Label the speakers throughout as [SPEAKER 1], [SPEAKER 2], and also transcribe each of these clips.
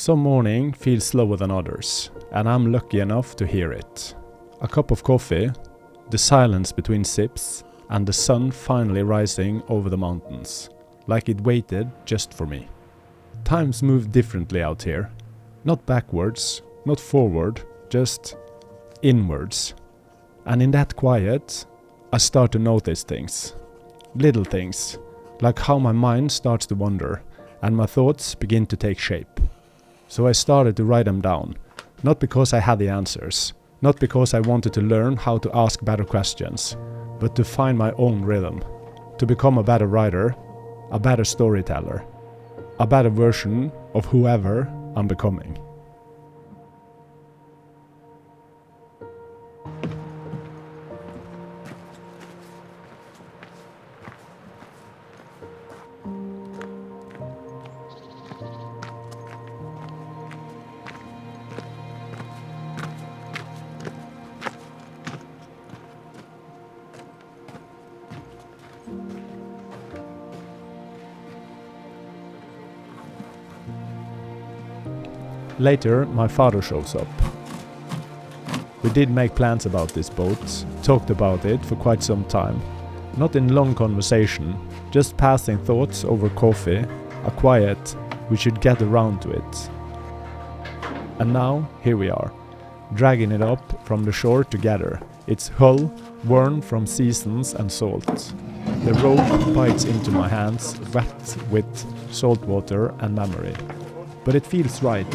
[SPEAKER 1] Some morning feels slower than others, and I'm lucky enough to hear it. A cup of coffee, the silence between sips, and the sun finally rising over the mountains, like it waited just for me. Times move differently out here. Not backwards, not forward, just inwards. And in that quiet, I start to notice things. Little things, like how my mind starts to wander, and my thoughts begin to take shape. So I started to write them down, not because I had the answers, not because I wanted to learn how to ask better questions, but to find my own rhythm, to become a better writer, a better storyteller, a better version of whoever I'm becoming. Later, my father shows up. We did make plans about this boat, talked about it for quite some time. Not in long conversation, just passing thoughts over coffee, a quiet, we should get around to it. And now, here we are, dragging it up from the shore together, its hull worn from seasons and salt. The rope bites into my hands, wet with salt water and memory. But it feels right.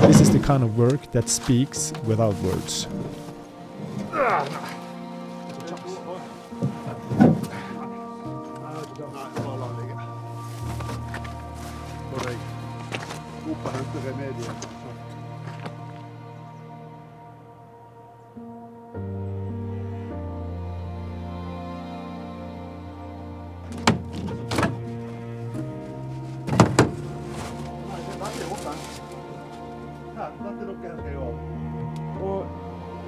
[SPEAKER 1] This is the kind of work that speaks without words.
[SPEAKER 2] Og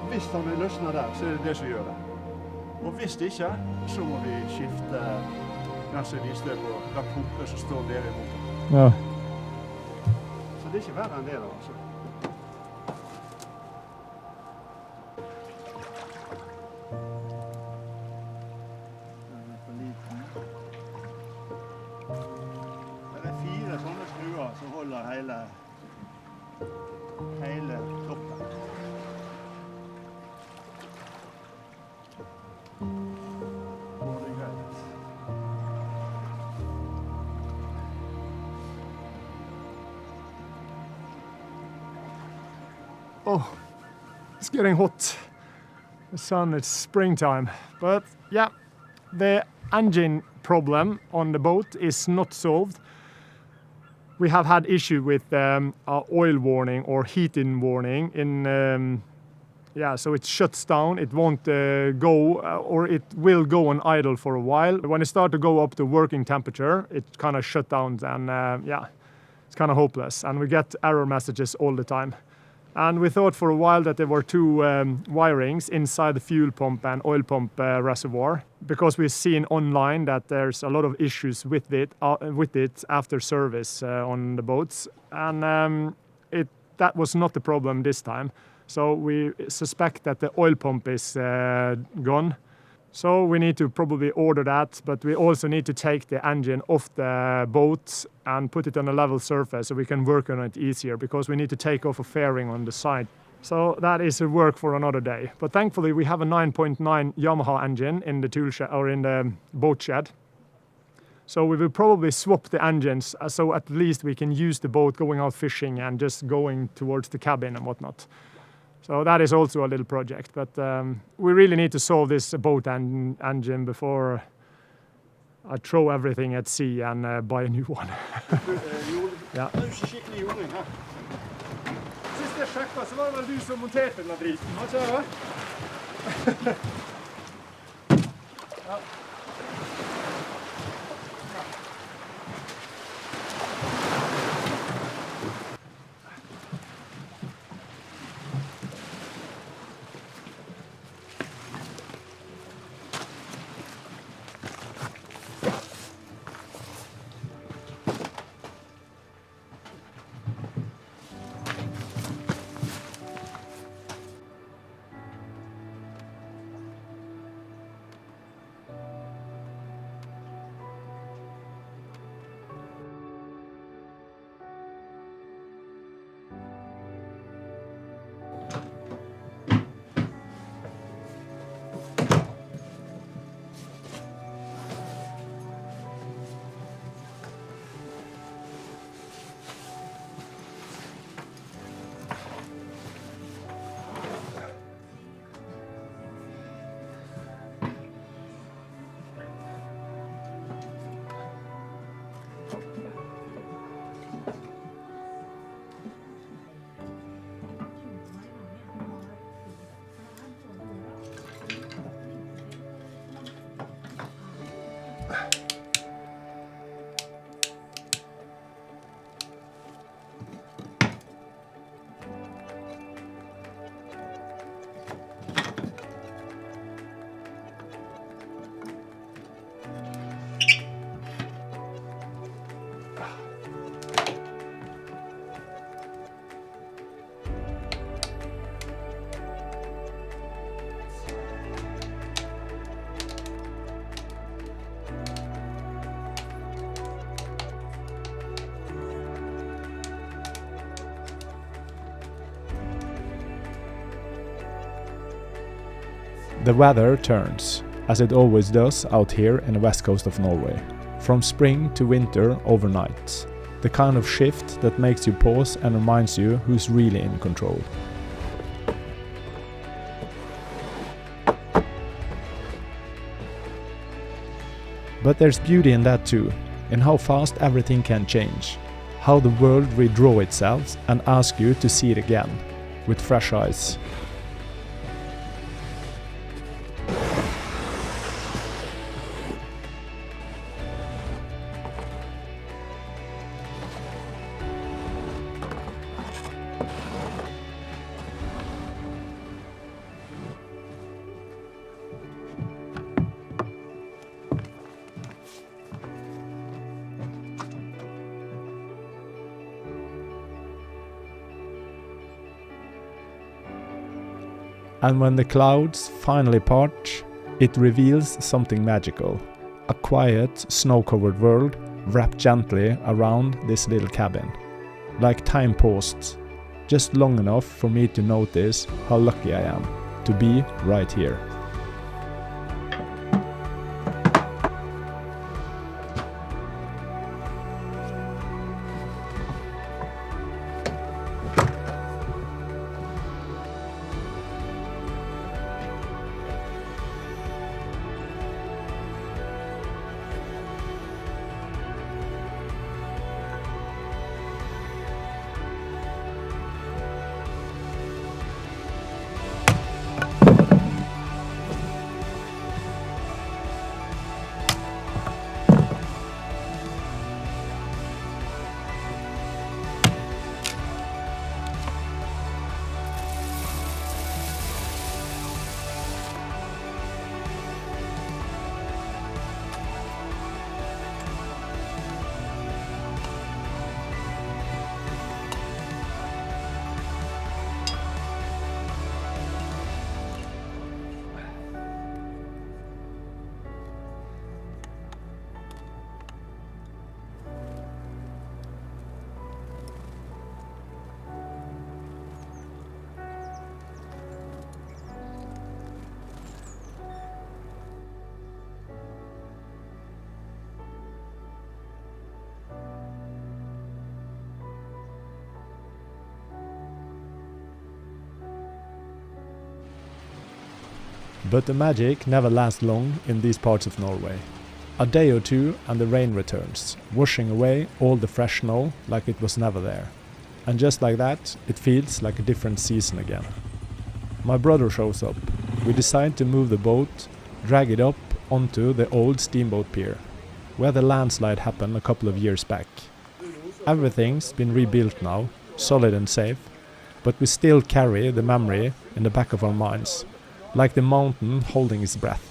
[SPEAKER 2] hvis han vil løsne der, så er det det som gjør det. Og hvis det ikke, så må vi skifte den som viste på den pumpen som står nede i motoren.
[SPEAKER 1] Ja.
[SPEAKER 2] Så det er ikke verre enn det da, altså. Den er for liten. Det er 4 sånne skruer som holder hele kroppen. Går det greit?
[SPEAKER 3] Oh, it's getting hot. The sun, it's springtime. But yeah, the engine problem on the boat is not solved. We have had issue with oil warning or heating warning so it shuts down, it won't go or it will go on idle for a while. When it starts to go up to working temperature, it kind of shut down and it's kind of hopeless and we get error messages all the time. And we thought for a while that there were 2 wirings inside the fuel pump and oil pump reservoir, because we've seen online that there's a lot of issues with it after service on the boats, and that was not the problem this time. So we suspect that the oil pump is gone. So we need to probably order that, but we also need to take the engine off the boat and put it on a level surface so we can work on it easier, because we need to take off a fairing on the side. So that is a work for another day. But thankfully we have a 9.9 Yamaha engine in the tool shed or in the boat shed. So we will probably swap the engines so at least we can use the boat going out fishing and just going towards the cabin and whatnot. So that is also a little project, but we really need to solve this boat engine before I throw everything at sea and buy a new one. Ja.
[SPEAKER 2] Sist jeg sjekket, så var det vel du som monterte den driten, var ikke det? Ja.
[SPEAKER 1] The weather turns, as it always does out here in the west coast of Norway. From spring to winter overnight. The kind of shift that makes you pause and reminds you who's really in control. But there's beauty in that too, in how fast everything can change. How the world redraw itself and ask you to see it again, with fresh eyes. And when the clouds finally part, it reveals something magical. A quiet, snow-covered world wrapped gently around this little cabin. Like time paused, just long enough for me to notice how lucky I am to be right here. But the magic never lasts long in these parts of Norway. A day or two and the rain returns, washing away all the fresh snow like it was never there. And just like that, it feels like a different season again. My brother shows up. We decide to move the boat, drag it up onto the old steamboat pier, where the landslide happened a couple of years back. Everything's been rebuilt now, solid and safe, but we still carry the memory in the back of our minds, like the mountain holding its breath.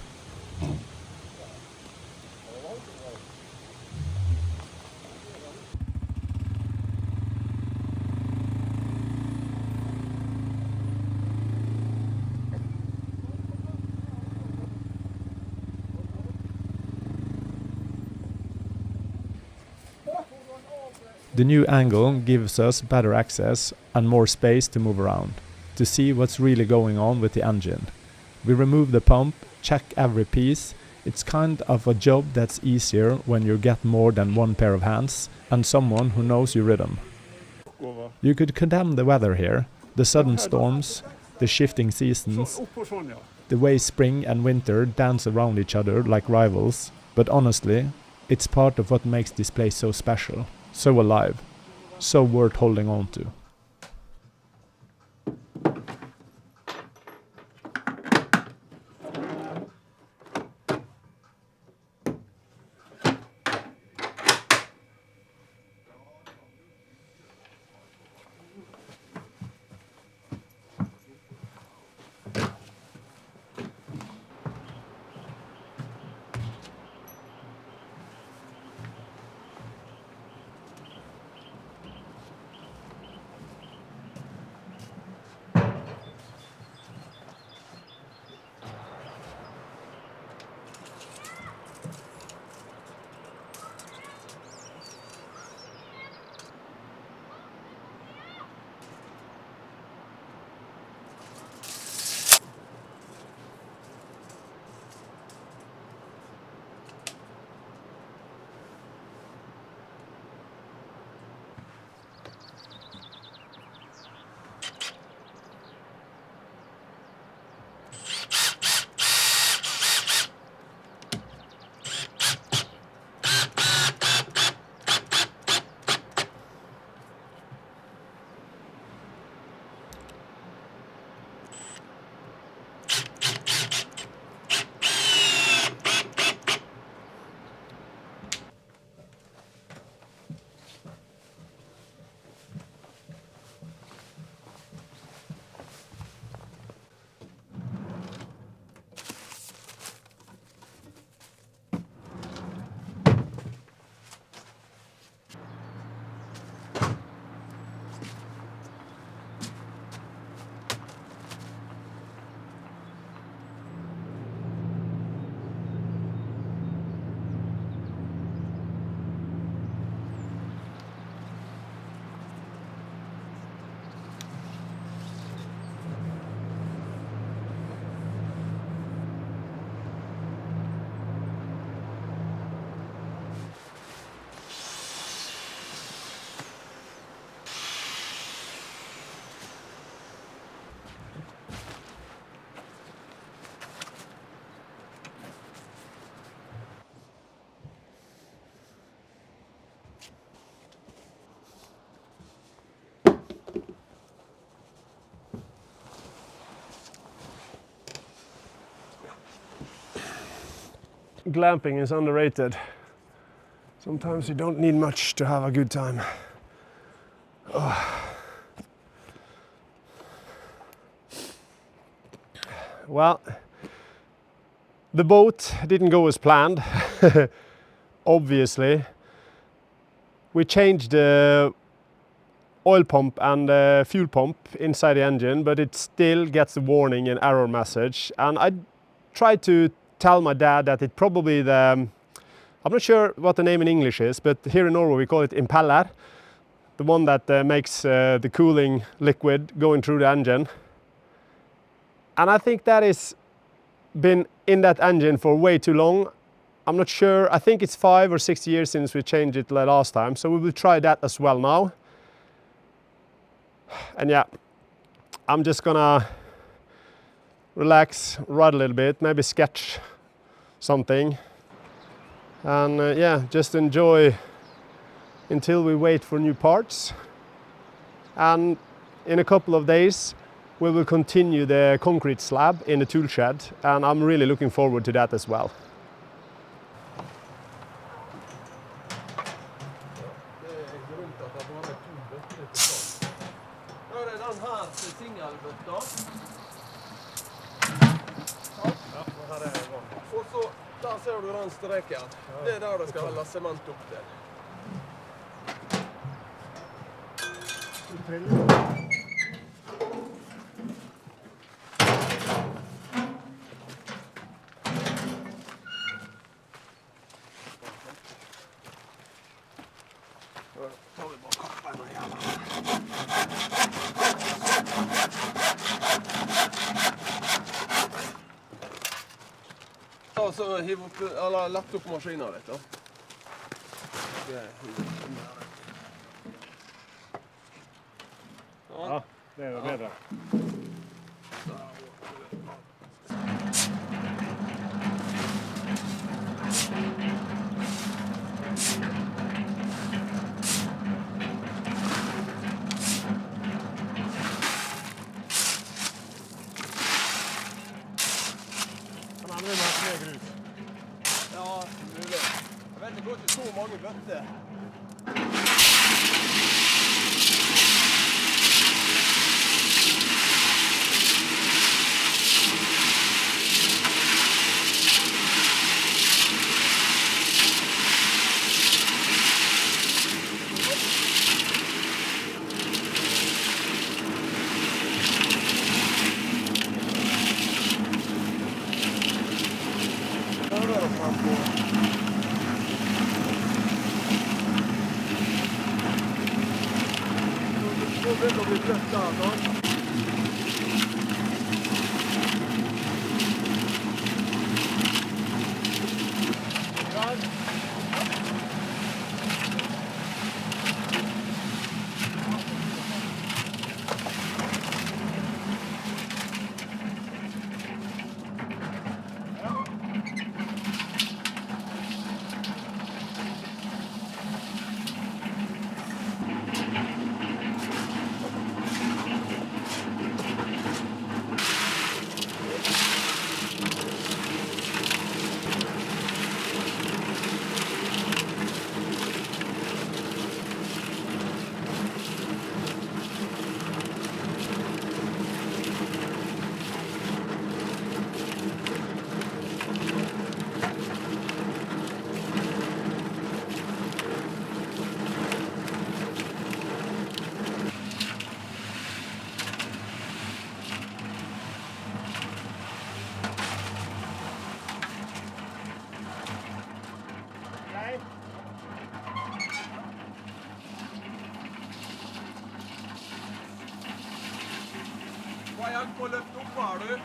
[SPEAKER 1] The new angle gives us better access and more space to move around, to see what's really going on with the engine. We remove the pump, check every piece. It's kind of a job that's easier when you get more than one pair of hands and someone who knows your rhythm. You could condemn the weather here, the sudden storms, the shifting seasons, the way spring and winter dance around each other like rivals, but honestly, it's part of what makes this place so special, so alive, so worth holding on to.
[SPEAKER 3] glamping is underrated. Sometimes you don't need much to have a good time. Well, the boat didn't go as planned, obviously. We changed the oil pump and the fuel pump inside the engine, but it still gets a warning and error message. And I tried to tell my dad that it probably I'm not sure what the name in English is, but here in Norway we call it impeller, the one that makes the cooling liquid going through the engine. And I think that has been in that engine for way too long. I'm not sure, I think it's 5 or 6 years since we changed it last time, so we will try that as well now. And yeah, I'm just gonna relax, ride a little bit, maybe sketch something. And yeah, just enjoy until we wait for new parts. And in a couple of days, we will continue the concrete slab in the tool shed, and I'm really looking forward to that as well.
[SPEAKER 4] Og så, der ser du den streken. Det der det skal holde sement opp til. Og så hiv opp, eller lett opp maskinen litt da.
[SPEAKER 3] Ja, det är bättre.
[SPEAKER 4] Ja, mulig. Jeg vet det går ikke så mange bøtter. Det blir bløtt der, sånn. Hva hjelp på å løfte opp her, du?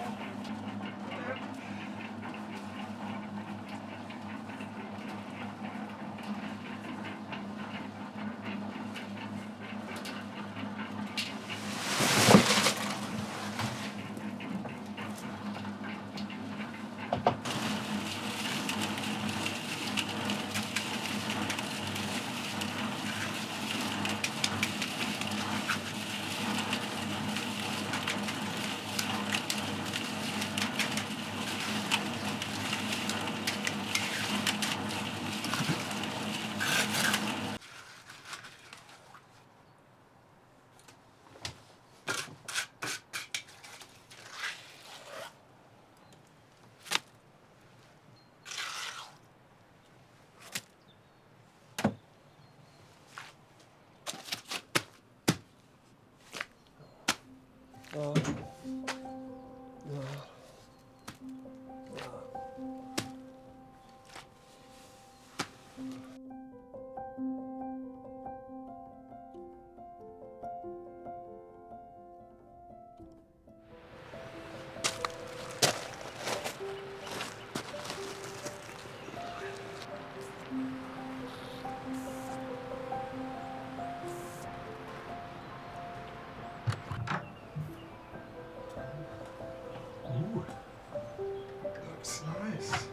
[SPEAKER 2] Looks nice.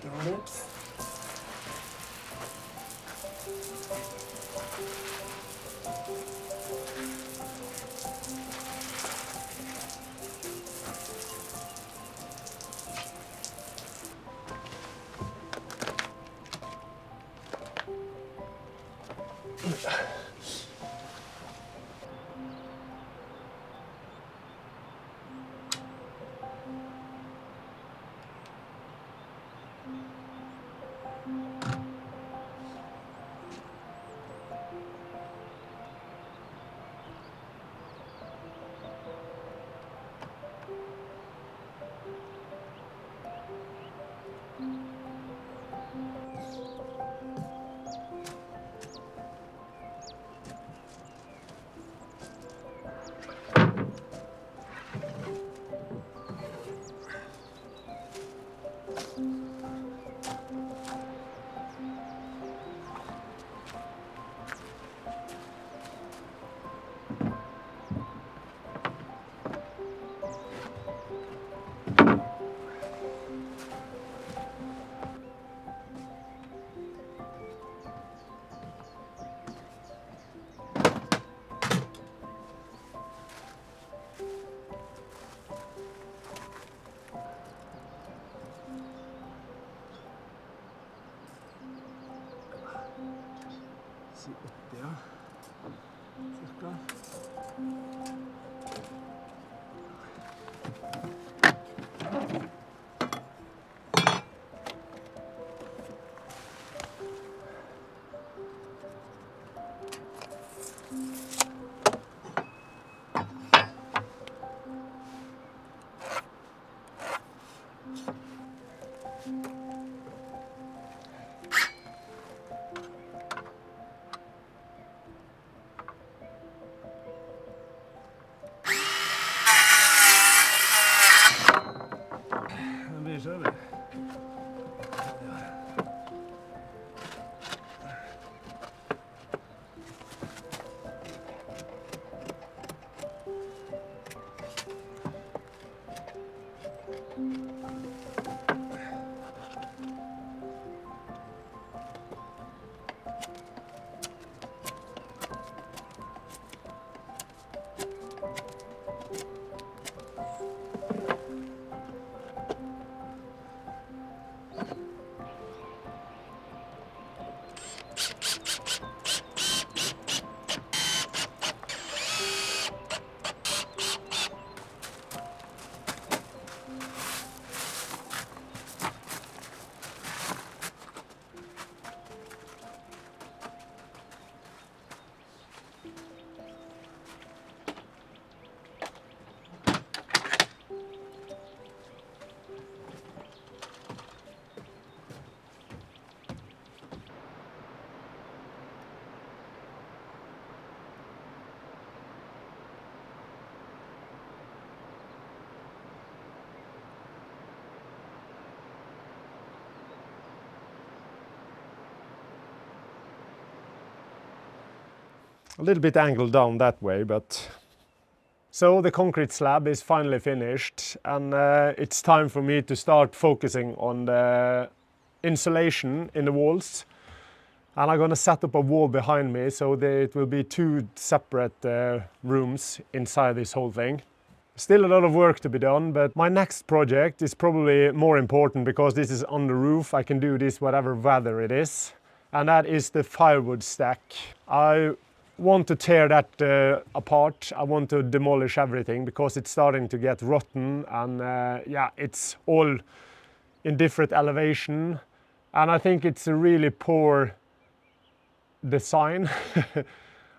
[SPEAKER 2] On it. Si 80, ja. Cirka. Det blir kjølig. A little bit angled down that way, but... So the concrete slab is finally finished, and it's time for me to start focusing on the insulation in the walls. And I'm gonna set up a wall behind me so that it will be two separate rooms inside this whole thing. Still a lot of work to be done, but my next project is probably more important because this is on the roof. I can do this whatever weather it is. And that is the firewood stack. I want to tear that apart. I want to demolish everything because it's starting to get rotten, and yeah, it's all in different elevation,
[SPEAKER 3] And I think it's a really poor design.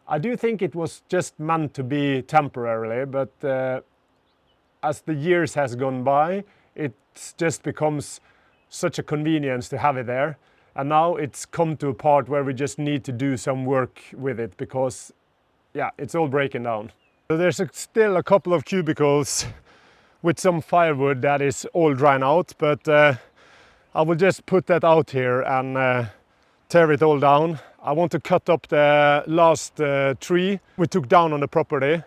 [SPEAKER 3] I do think it was just meant to be temporarily, but as the years has gone by, it just becomes such a convenience to have it there. And now it's come to a part where we just need to do some work with it because, yeah, it's all breaking down. So there's still a couple of cubicles with some firewood that is all drying out, but I will just put that out here and tear it all down. I want to cut up the last tree we took down on the property.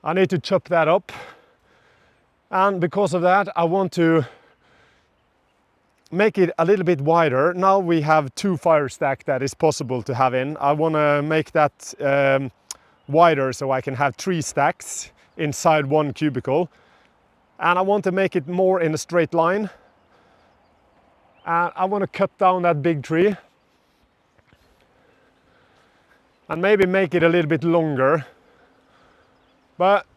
[SPEAKER 3] I need to chop that up. And because of that, I want to make it a little bit wider. Now we have 2 fire stack that is possible to have in. I want to make that wider so I can have 3 stacks inside 1 cubicle. And I want to make it more in a straight line. And I want to cut down that big tree. And maybe make it a little bit longer. But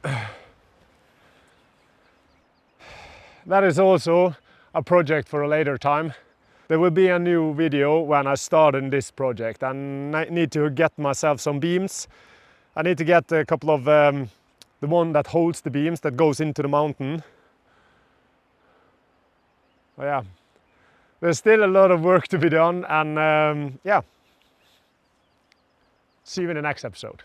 [SPEAKER 3] that is also a project for a later time. There will be a new video when I start in this project, and I need to get myself some beams. I need to get a couple of the one that holds the beams that goes into the mountain. But yeah, there's still a lot of work to be done, and yeah, see you in the next episode.